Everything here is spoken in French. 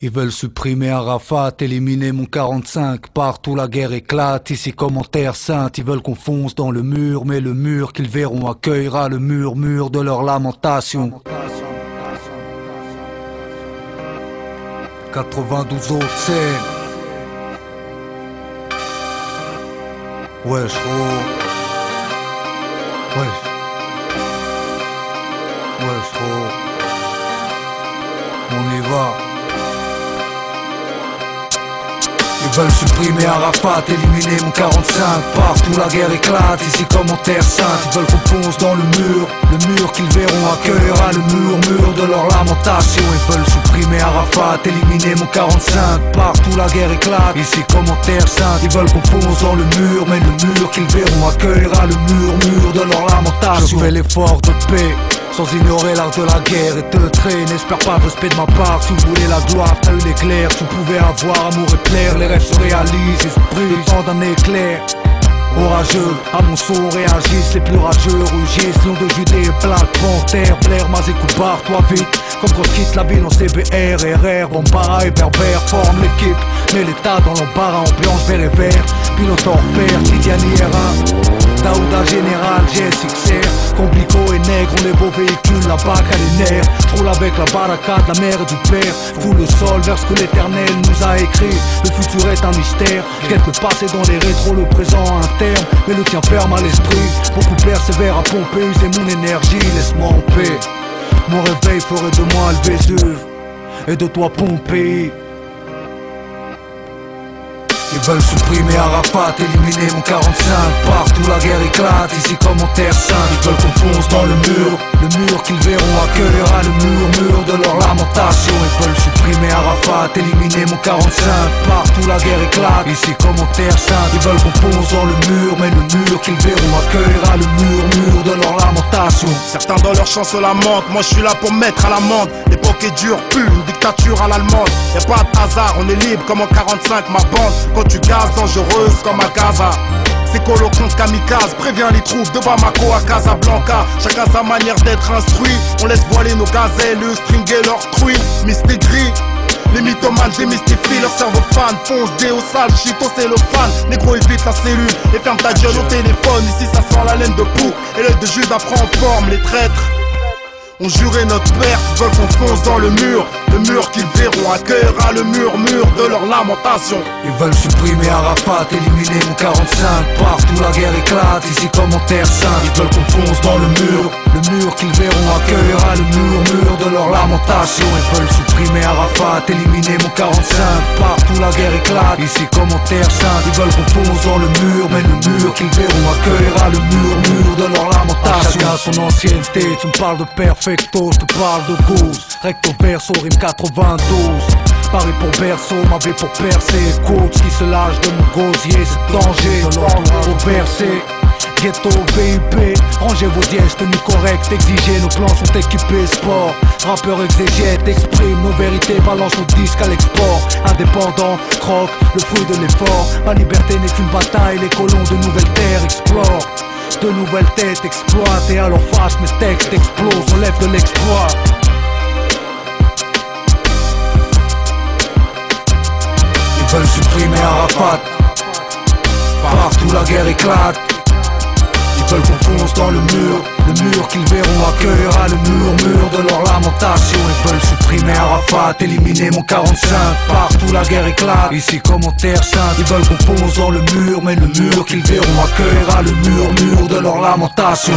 Ils veulent supprimer Arafat, éliminer mon 45. Partout la guerre éclate, ici comme en terre sainte. Ils veulent qu'on fonce dans le mur, mais le mur qu'ils verront accueillera le murmure de leur lamentation. 92 autres scènes. Wesh, oh. Wesh. Wesh, oh. On y va. Ils veulent supprimer Arafat, éliminer mon 45. Partout la guerre éclate, ici comme en terre sainte. Ils veulent qu'on fonce dans le mur qu'ils verront accueillera le murmure de leur lamentation. Ils veulent supprimer Arafat, éliminer mon 45. Partout la guerre éclate, ici comme en terre sainte. Ils veulent qu'on fonce dans le mur, mais le mur qu'ils verront accueillera le murmure de leur lamentation. Je fais l'effort de paix, sans ignorer l'art de la guerre et te traiter. N'espère pas de respect de ma part. Si vous voulez la gloire, t'as eu l'éclair. Tu pouvais avoir amour et plaire. Les rêves se réalisent, esprit, le temps d'un éclair. Orageux, à mon son réagissent. Les plus rageux rugissent. Lion de Judée, Black Panther, Blair, Mazékou, barre-toi vite. Comme quand je quitte la ville en CBR, RR, Bambara et Berbère forment l'équipe. Mais l'état dans l'embarras, ambiance vert et vert. Pilote hors pair, Tidiane R1 Daouda Général, GSXR. Complico et nègre, on les beaux véhicules, la bac à les nerfs. Roule avec la baraka de la mère et du père. Foule le sol vers ce que l'éternel nous a écrit. Le futur est un mystère. Guette le passé dans les rétros, le présent interne. Mais le tien ferme à l'esprit. Beaucoup persévèrent à pomper, user mon énergie, laisse-moi en paix. Mon réveil ferait de moi le Vésuve et de toi Pompéi. Ils veulent supprimer Arafat, éliminer mon 45. Partout la guerre éclate, ici comme en terre sainte. Ils veulent qu'on fonce dans le mur qu'ils verront accueillera le murmure de leur lamentation. Ils veulent supprimer Arafat, éliminer mon 45. Partout la guerre éclate, ici comme en terre sainte. Ils veulent qu'on fonce dans le mur, mais le mur qu'ils verront accueillera le murmure de leur lamentation. Certains dans leur chance se lamentent, moi je suis là pour mettre à l'amende. L'époque est dure, pue, une dictature à l'allemande. Y'a pas de hasard, on est libre comme en 45, ma bande. Quand tu gazes, dangereuse comme à Gaza. C'est colo contre kamikaze, préviens les troupes de Bamako à Casablanca. Chacun sa manière d'être instruit. On laisse voiler nos gazelles, stringer leurs truies. Mystique gris, les mythomanes démystifient leur cerveau fan. Fonce, déo sale, shit au cellophane. Négro évite la cellule et ferme ta gueule au téléphone. Ici ça sent la laine de pou et l'œil de Judas prend forme. Les traîtres ont juré notre perte, veulent qu'on fonce dans le mur qu'ils verront accueillera le murmure de leur lamentation. Ils veulent supprimer Arafat, éliminer mon 45. Partout la guerre éclate, ici comme en terre sainte. Ils veulent qu'on fonce dans le mur qu'ils verront accueillera le murmure de leur lamentation. Ils veulent supprimer Arafat, éliminer mon 45. Partout la guerre éclate, ici comme en terre sainte. Ils veulent qu'on fonce dans le mur, mais le mur qu'ils verront accueillera le murmure de leur lamentation. Chacun son ancienneté, tu me parles de perfecto, je te parle de gauche. Recto verso, rime 92. Paris pour berceau, ma vie pour percer. Coach qui se lâche de mon gosier, c'est danger. Au bercer, ghetto, VIP. Rangez vos dièses, tenue correcte, exigez. Nos plans sont équipés, sport. Rappeur exégète, exprime nos vérités, balance nos disques à l'export. Indépendant, croque, le fruit de l'effort. Ma liberté n'est qu'une bataille, les colons de nouvelles terres explorent. De nouvelles têtes exploitent et à leur face mes textes explosent, on lève de l'exploit. Ils veulent supprimer Arafat, partout la guerre éclate. Ils veulent qu'on fonce dans le mur qu'ils verront accueillera le murmure de leur lamentation. Ils veulent supprimer Arafat, éliminer mon 45. Partout la guerre éclate, ici comme en terre sainte. Ils veulent qu'on fonce dans le mur, mais le mur qu'ils verront accueillera le murmure de leur lamentation.